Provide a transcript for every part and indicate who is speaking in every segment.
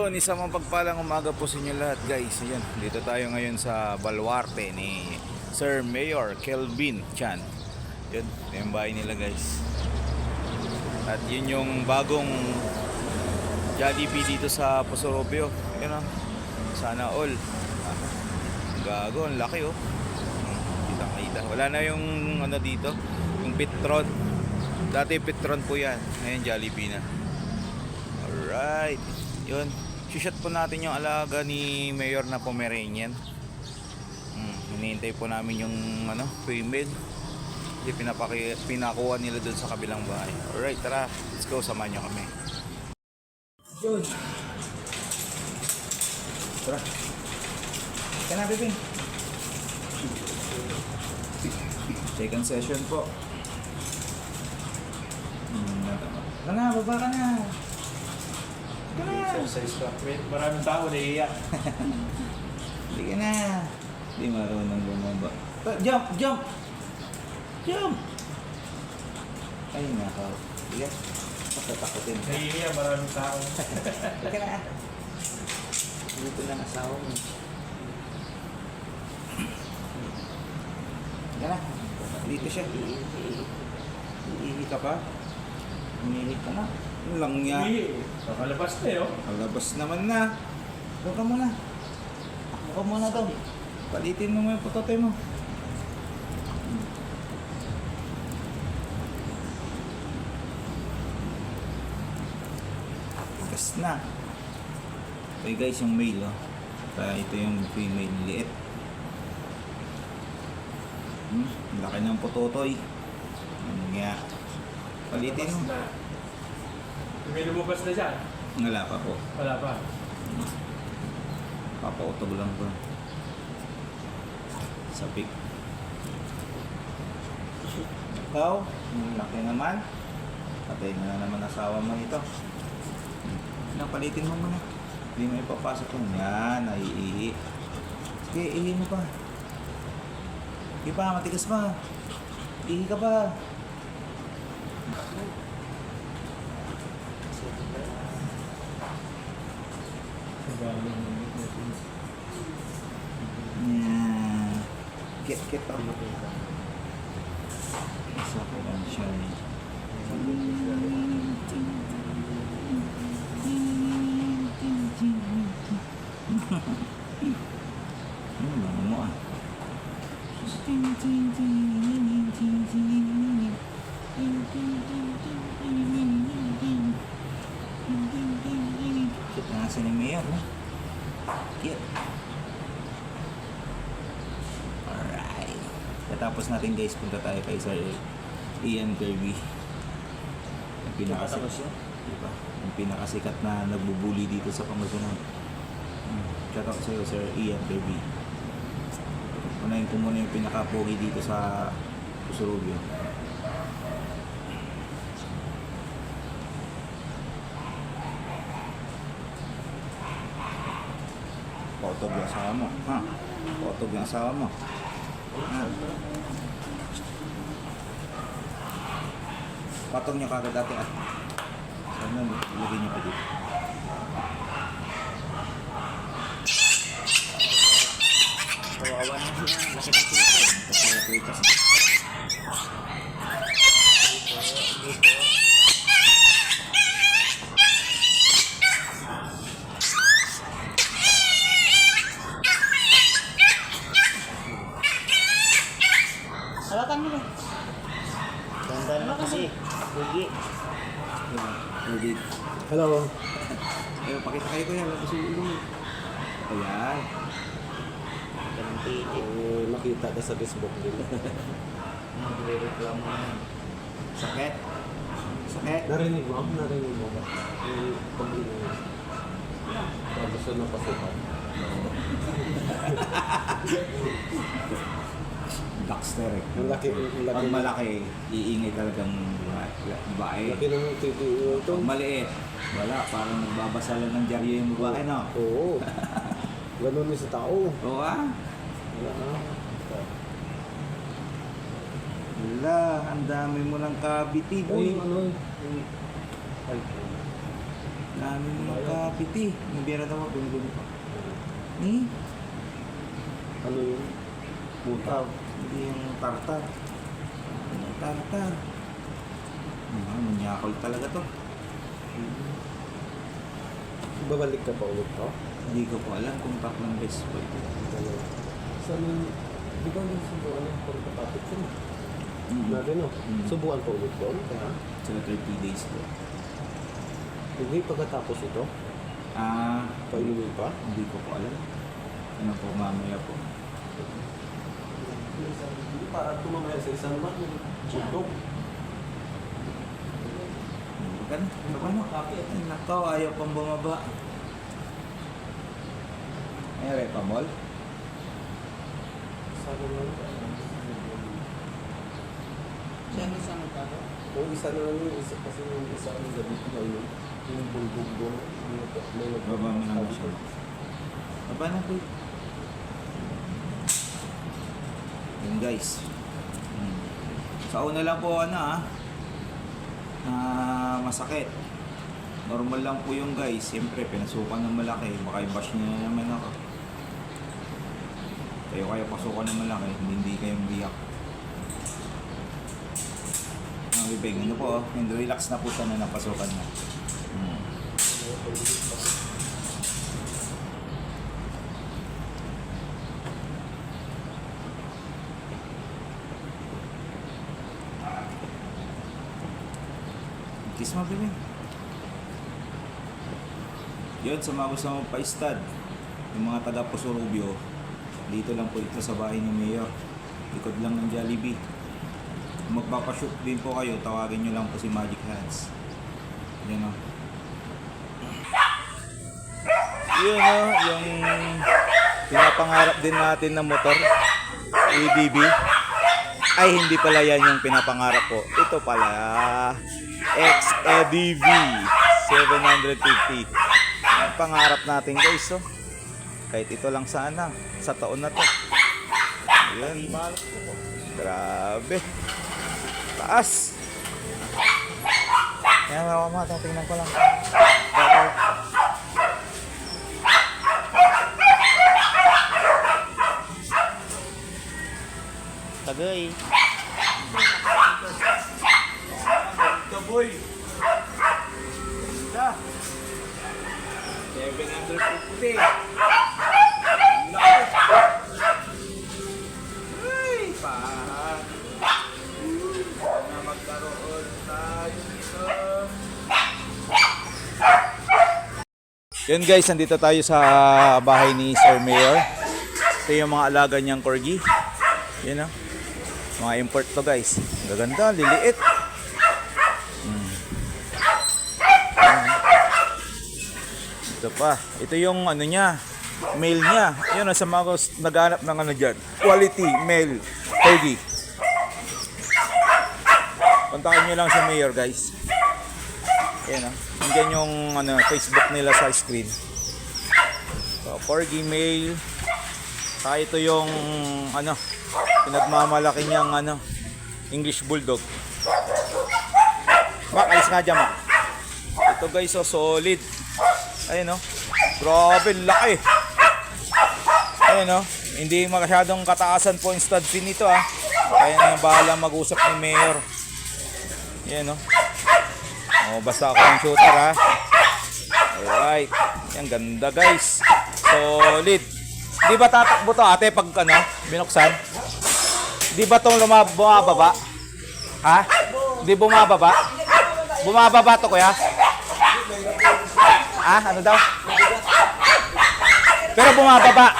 Speaker 1: Yun, isang mapagpalang umaga po sa inyo lahat guys. Ayan, dito tayo ngayon sa Baluarte ni Sir Mayor Kelvin Chan. Yun, ito yung bahay nila guys. At yun yung bagong Jollibee dito sa Posorobio. Yun o, sana all. Gago, ang laki oh. Kita. Wala na yung ano dito, yung Petron. Dati Petron po yan, ngayon Jollibee na. Alright, yun. Shishot po natin yung alaga ni Mayor na Pomeranian. Hinihintay po namin yung ano, female. Hindi pinakuha nila dun sa kabilang bahay. Alright, tara, let's go, samahan nyo kami. Yun. Tara. Ika na, Bibing. Second session po. Baba ka na.
Speaker 2: Exercise ka. Maraming tao naiiyak.
Speaker 1: Hindi ka na. Hindi marunong bumaba. Jump! Ay, nakaw. Sige. Patatakutin ka.
Speaker 2: Naiiyak, maraming tao.
Speaker 1: Hindi ka na. Dito lang asawa mo. Hindi ka na. Dito siya. Iihi ka pa? Umihi ka na. Yung lang niya.
Speaker 2: Kakalabas na yun.
Speaker 1: Kalabas naman na. Doon ka muna. Takbo ka muna daw. Palitin mo yung putotoy mo. Tigas na. Okay guys, yung male oh. Ito yung female liit. Laki ng putotoy. Ano nga. Palitin mo.
Speaker 2: May lumabas na dyan.
Speaker 1: Wala pa po.
Speaker 2: Wala pa.
Speaker 1: Papautog lang po. Sabik. Ikaw, laki naman. Patay na naman asawa mo ito. Napalitin mo muna. Hindi mo ipapasok ko. Yan, naiihi. Sige, ihi mo pa. Sige pa, matigas pa. Ihi ka pa. Yeah. Get up. Isa ko lang siya eh. Ano mo ah? Cute na nga si Mayor, no? Cute. Alright. Katapos natin guys, punta tayo kay Sir Ian Kirby. Yung diba? Yung pinakasikat na nagbubuli dito sa Pangasinan. Shout out sa'yo, Sir Ian Kirby. Unahin ko muna yung pinakapogi dito sa Posorobio. Potog yung asawa mo, ha? Potog yung asawa mo. Ha? Patong nyo kagad dati ah. Sana lagay nyo pa dito. Kawawa na siya. Laki ng tulipan.
Speaker 3: Hawakan mo ba? Ganda na kasi. Bugi.
Speaker 1: Ready?
Speaker 2: Hello.
Speaker 1: Ayun, pakita kayo ko yan. Lapos yung ulo mo. Ayan.
Speaker 3: Ganang titi.
Speaker 2: Makita na sa Facebook din.
Speaker 3: Nagre-reklamo na.
Speaker 1: Sakit? Sakit?
Speaker 2: Narinig mo ba? Yung pag-inom. Gusto na pasukan.
Speaker 1: Dexter eh.
Speaker 2: Ang laki.
Speaker 1: Pag malaki, iingay talagang babae.
Speaker 2: Laki ng titi ito.
Speaker 1: Pag maliit, wala. Parang nagbabasa lang ng dyaryo yung babae, no?
Speaker 2: Oo. Ganun din sa tao.
Speaker 1: Oo ah.
Speaker 2: Wala.
Speaker 1: Wala, ang dami mo ng cavity, boy.
Speaker 2: Ay, ano? Ay,
Speaker 1: Dami mga kapiti. Yung bira daw, binibili pa. Eh?
Speaker 2: Ano yun? Mutaw.
Speaker 1: Hindi yung tartar. Yung tartar. Manyakol talaga to.
Speaker 2: Babalik ka pa ulit to?
Speaker 1: Hindi ko po alam kung tatlong beses po ito.
Speaker 2: Saan yung... Di ba yung subuan yung pagkatapit ko? Natin no? Subuan pa ulit doon? Kaya?
Speaker 1: So 30 days po.
Speaker 2: Hindi pagkatapos ito?
Speaker 1: Painumin pa? Hindi ko po alam. Ano po, mamaya po.
Speaker 2: Hindi para tumamaya sa isang naman. Bundok.
Speaker 1: Bukan? Ano? Nakaw, ayaw pang bumaba. Ay, repamol?
Speaker 2: Sana lang.
Speaker 3: Siya ang isang magkano?
Speaker 2: O isa na lang yung isa kasi yung isa ang gabi ko ngayon. Yung bulbog doon. May
Speaker 1: Baba mo naman siya. Baba na po. Yun guys. Sa una lang po masakit. Normal lang po yung guys. Siyempre pinasukan ng malaki. Baka i-bash niya na naman ako. Kayo pasukan ng malaki. Hindi kayong biyak. Ang bibig. Ano po relax na po siya na napasukan na. Kiss mo, bebe. Yun, sa mga gusto mo pa-stud, yung mga taga Puso-Rubio, dito lang po ito sa bahay ni Mayor. Likod lang ng Jollibee. Kung magpapashoot din po kayo, tawagin nyo lang po si Magic Hands. Yan o. Yun o, yung pinapangarap din natin na motor, ADB. Ay, hindi pala yan yung pinapangarap ko. Ito pala, XEDV 750. Ang pangarap natin guys, oh. Kahit ito lang sana sa taon na to. Ayan. Grabe. Taas. Yan, mga tingnan ko lang.
Speaker 3: Tagay.
Speaker 1: Boy. Ganda. 750. Laki. Ay, pahan. Na magkaroon tayo nito. Yun guys, nandito tayo sa bahay ni Sir Mayor. Ito yung mga alaga niyang corgi. Yun o. Mga import to guys. Gaganda, liliit. Ito pa. Ito yung ano niya, male niya. Yun, sa mga naghanap ng ano dyan. Quality male corgi. Kontakin nyo lang sa Mayor guys. Ayan o. Nandiyan yung ano, Facebook nila sa screen. So, corgi male. Saka ito yung ano, pinagmamalaki niyang ano, English Bulldog. Mak, alis nga dyan, Mak. Ito guys, so solid. Ayun o. Grabe, laki. Ayun o. Hindi masyadong kataasan po yung stud fin nito ah. Kaya na bahala mag-usap ni Mayor. Ayun o. O, basta ako yung shooter ha. Alright. Yan, ganda guys. Solid. Di ba tatakbo to ate pag ano, binuksan? Di ba itong bumababa? Ha? Di bumababa? Bumababa to kuya? Ah, ano daw? Pero bumababa.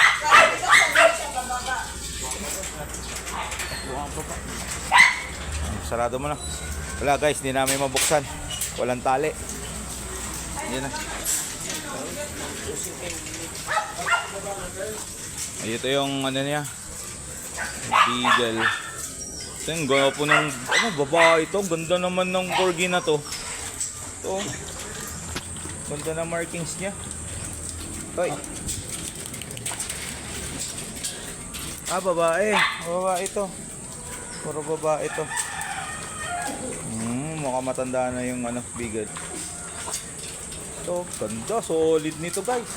Speaker 1: Sarado mo na. Wala guys, hindi namin mabuksan. Walang tali. Yan na. Ay, ito yung ano niya. Beagle. Ito yung gwapo ng ano, babae ito. Ganda naman ng corgi na to. Ito. Ganda ng markings niya. Toy. Ah, babae. Babae ito. Puro babae ito. Mukhang matanda na yung ano, Beagle. Ito, ganda. Solid nito guys.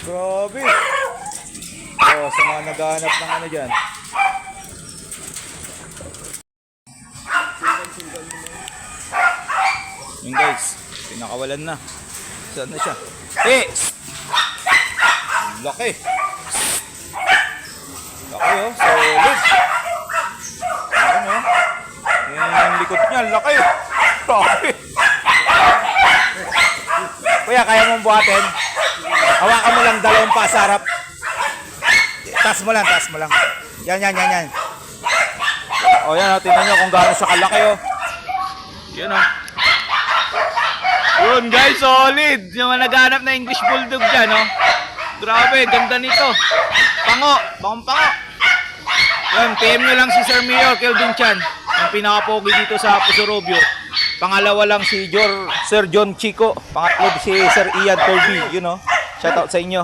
Speaker 1: Grabe. Oh, sa mga naghahanap ng ano dyan. Yung guys, pinakawalan na. Saan na siya? Eh! Laki. Laki oh, solid. Ayan oh. Yung likod niya, laki. Grabe. Kuya, kaya mong buhatin? Hawakan mo lang dalawang pa sa harap. Taas mo lang, taas mo lang. Yan, yan, yan, yan. O yan, tingnan nyo kung gaano siya kalaki oh. Yan oh. Yun guys, solid. Yung mga naghanap na English Bulldog dyan oh. Grabe, ganda nito. Pango, pango. Yan, PM nyo lang si Sir Mayor Kelvin Chan. Yung pinaka-pogi dito sa Pusurobio. Pangalawa lang si Sir John Chico. Pangatlo si Sir Ian Colby. Yun know. Shout out sa inyo.